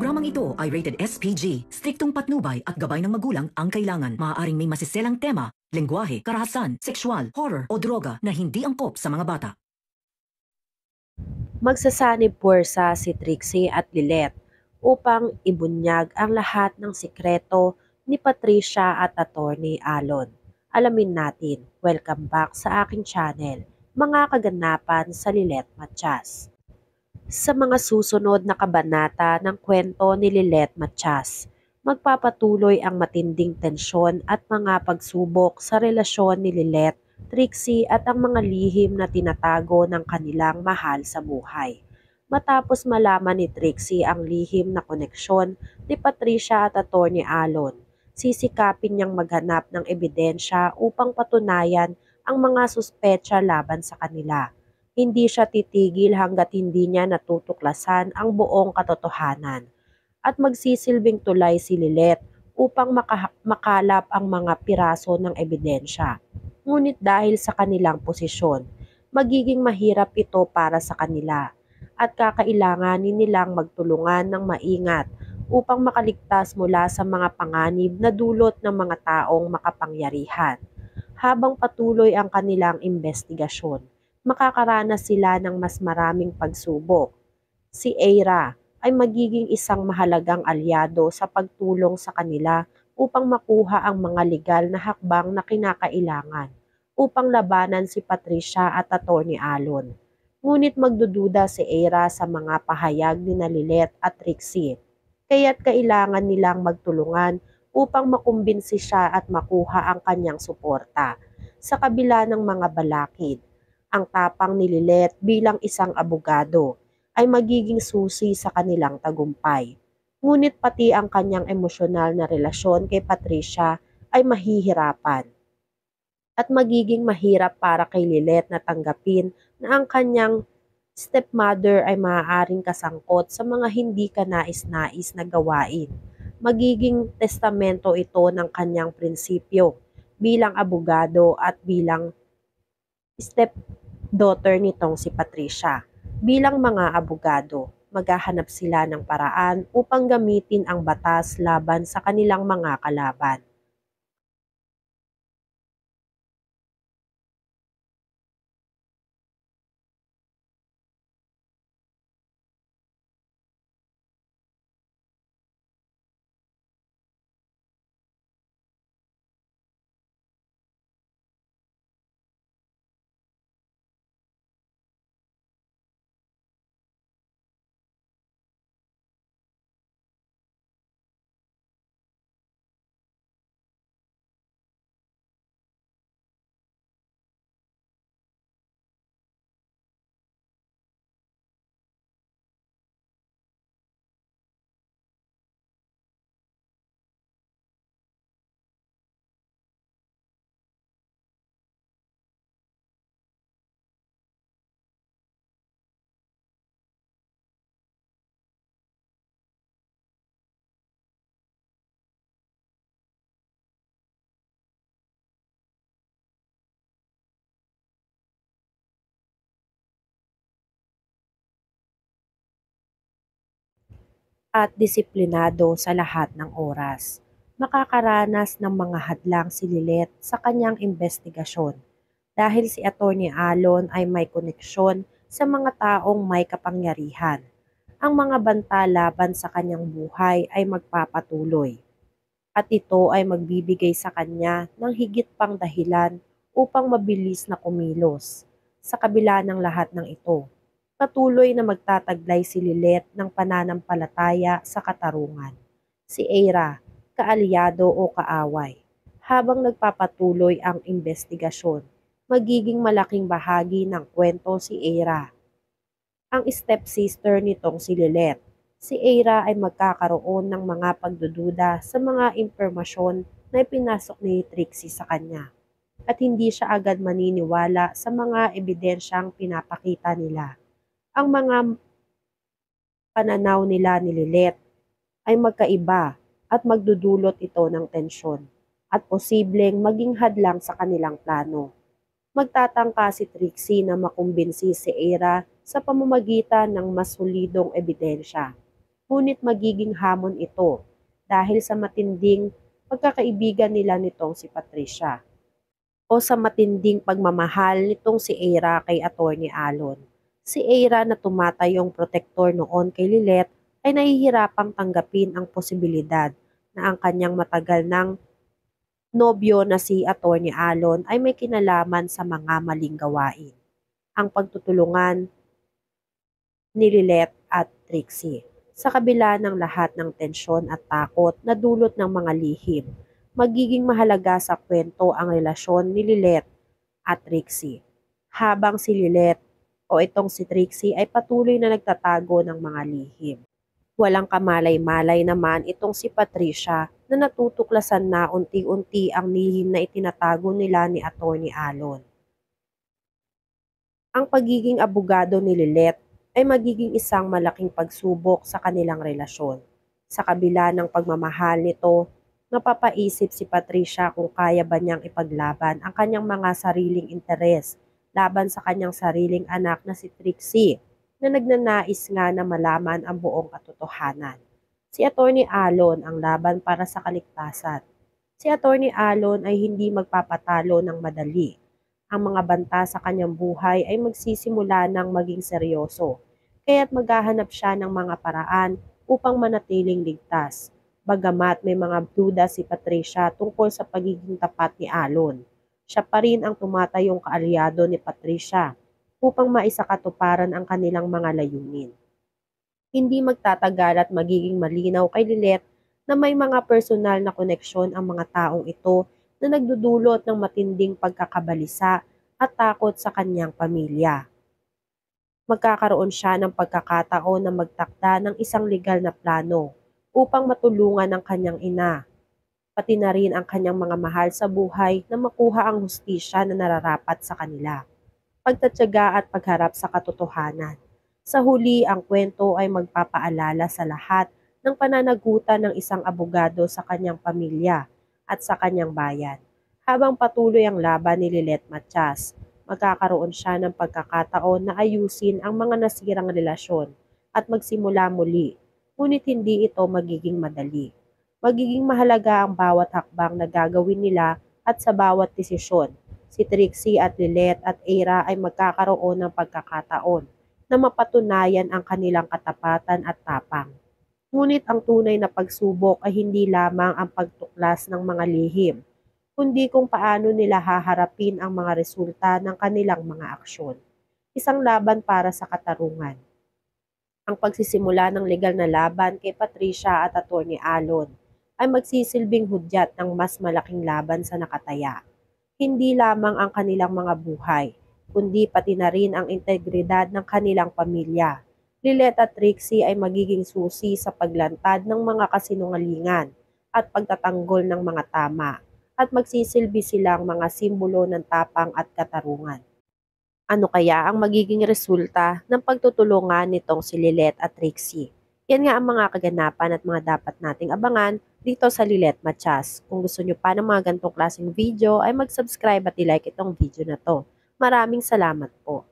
Programang ito ay rated SPG. Striktong patnubay at gabay ng magulang ang kailangan. Maaaring may masiselang tema, lengguwahe, karahasan, sexual, horror o droga na hindi angkop sa mga bata. Magsasanib puwersa si Trixie at Lilet upang ibunyag ang lahat ng sikreto ni Patricia at Attorney Alon. Alamin natin. Welcome back sa aking channel, mga kaganapan sa Lilet Matias. Sa mga susunod na kabanata ng kwento ni Lilet Matias, magpapatuloy ang matinding tensyon at mga pagsubok sa relasyon ni Lilet, Trixie at ang mga lihim na tinatago ng kanilang mahal sa buhay. Matapos malaman ni Trixie ang lihim na koneksyon ni Patricia at Attorney Alon, sisikapin niyang maghanap ng ebidensya upang patunayan ang mga suspecha laban sa kanila. Hindi siya titigil hanggat hindi niya natutuklasan ang buong katotohanan at magsisilbing tulay si Lilet upang makalap ang mga piraso ng ebidensya. Ngunit dahil sa kanilang posisyon, magiging mahirap ito para sa kanila at kakailanganin nilang magtulungan ng maingat upang makaligtas mula sa mga panganib na dulot ng mga taong makapangyarihan. Habang patuloy ang kanilang investigasyon, makakaranas sila ng mas maraming pagsubok. Si Eira ay magiging isang mahalagang alyado sa pagtulong sa kanila upang makuha ang mga legal na hakbang na kinakailangan upang labanan si Patricia at Attorney Alon. Ngunit magdududa si Eira sa mga pahayag ni Lilet at Trixie, kaya't kailangan nilang magtulungan upang makumbinsi siya at makuha ang kanyang suporta. Sa kabila ng mga balakid, ang tapang ni Lilet bilang isang abogado ay magiging susi sa kanilang tagumpay. Ngunit pati ang kanyang emosyonal na relasyon kay Patricia ay mahihirapan. At magiging mahirap para kay Lilet na tanggapin na ang kanyang stepmother ay maaaring kasangkot sa mga hindi kanais-nais na gawain. Magiging testamento ito ng kanyang prinsipyo bilang abogado at bilang stepdaughter nitong si Patricia. Bilang mga abogado, maghahanap sila ng paraan upang gamitin ang batas laban sa kanilang mga kalaban. At disiplinado sa lahat ng oras. Makakaranas ng mga hadlang si Lilet sa kanyang investigasyon dahil si Attorney Alon ay may koneksyon sa mga taong may kapangyarihan. Ang mga banta laban sa kanyang buhay ay magpapatuloy at ito ay magbibigay sa kanya ng higit pang dahilan upang mabilis na kumilos. Sa kabila ng lahat ng ito, patuloy na magtataglay si Lilet ng pananampalataya sa katarungan. Si Eira, kaalyado o kaaway. Habang nagpapatuloy ang investigasyon, magiging malaking bahagi ng kwento si Eira. Ang stepsister nitong si Lilet. Si Eira ay magkakaroon ng mga pagdududa sa mga impormasyon na ipinasok ni Trixie sa kanya at hindi siya agad maniniwala sa mga ebidensyang pinapakita nila. Ang mga pananaw nila ni Lilet ay magkaiba at magdudulot ito ng tensyon at posibleng maging hadlang sa kanilang plano. Magtatangka si Trixie na makumbinsi si Eira sa pamamagitan ng mas solidong ebidensya. Ngunit magiging hamon ito dahil sa matinding pagkakaibigan nila nitong si Patricia o sa matinding pagmamahal nitong si Eira kay Attorney Alon. Si Eira na tumatayong protektor noon kay Lilet ay nahihirapang tanggapin ang posibilidad na ang kanyang matagal ng nobyo na si Attorney Alon ay may kinalaman sa mga maling gawain. Ang pagtutulungan ni Lilet at Trixie. Sa kabila ng lahat ng tensyon at takot na dulot ng mga lihim, magiging mahalaga sa kwento ang relasyon ni Lilet at Trixie. Habang si Lilet o itong si Trixie ay patuloy na nagtatago ng mga lihim. Walang kamalay-malay naman itong si Patricia na natutuklasan na unti-unti ang lihim na itinatago nila ni Attorney Alon. Ang pagiging abogado ni Lilet ay magiging isang malaking pagsubok sa kanilang relasyon. Sa kabila ng pagmamahal nito, napapaisip si Patricia kung kaya ba niyang ipaglaban ang kanyang mga sariling interes laban sa kanyang sariling anak na si Trixie na nagnanais nga na malaman ang buong katotohanan. Si Attorney Alon ang laban para sa kaligtasan. Si Attorney Alon ay hindi magpapatalo ng madali. Ang mga banta sa kanyang buhay ay magsisimula ng maging seryoso, kaya't maghahanap siya ng mga paraan upang manatiling ligtas. Bagamat may mga duda si Patricia tungkol sa pagiging tapat ni Alon, siya pa rin ang tumatayong kaalyado ni Patricia upang maisakatuparan ang kanilang mga layunin. Hindi magtatagal at magiging malinaw kay Lilet na may mga personal na koneksyon ang mga taong ito na nagdudulot ng matinding pagkakabalisa at takot sa kanyang pamilya. Magkakaroon siya ng pagkakataon na magtakda ng isang legal na plano upang matulungan ang kanyang ina, pati na rin ang kanyang mga mahal sa buhay na makuha ang hustisya na nararapat sa kanila, pagtatyaga at pagharap sa katotohanan. Sa huli, ang kwento ay magpapaalala sa lahat ng pananagutan ng isang abogado sa kanyang pamilya at sa kanyang bayan. Habang patuloy ang laban ni Lilet Matias, magkakaroon siya ng pagkakataon na ayusin ang mga nasirang relasyon at magsimula muli, ngunit hindi ito magiging madali. Magiging mahalaga ang bawat hakbang na gagawin nila at sa bawat desisyon. Si Trixie at Lilet at Eira ay magkakaroon ng pagkakataon na mapatunayan ang kanilang katapatan at tapang. Ngunit ang tunay na pagsubok ay hindi lamang ang pagtuklas ng mga lihim, kundi kung paano nila haharapin ang mga resulta ng kanilang mga aksyon. Isang laban para sa katarungan. Ang pagsisimula ng legal na laban kay Patricia at Attorney Alon ay magsisilbing hudyat ng mas malaking laban sa nakataya. Hindi lamang ang kanilang mga buhay, kundi pati na rin ang integridad ng kanilang pamilya. Lilet at Trixie ay magiging susi sa paglantad ng mga kasinungalingan at pagtatanggol ng mga tama, at magsisilbi silang mga simbolo ng tapang at katarungan. Ano kaya ang magiging resulta ng pagtutulungan nitong si Lilet at Trixie? Yan nga ang mga kaganapan at mga dapat nating abangan dito sa Lilet Matias. Kung gusto nyo pa ng mga ganitong klaseng video ay mag-subscribe at i-like itong video na to. Maraming salamat po.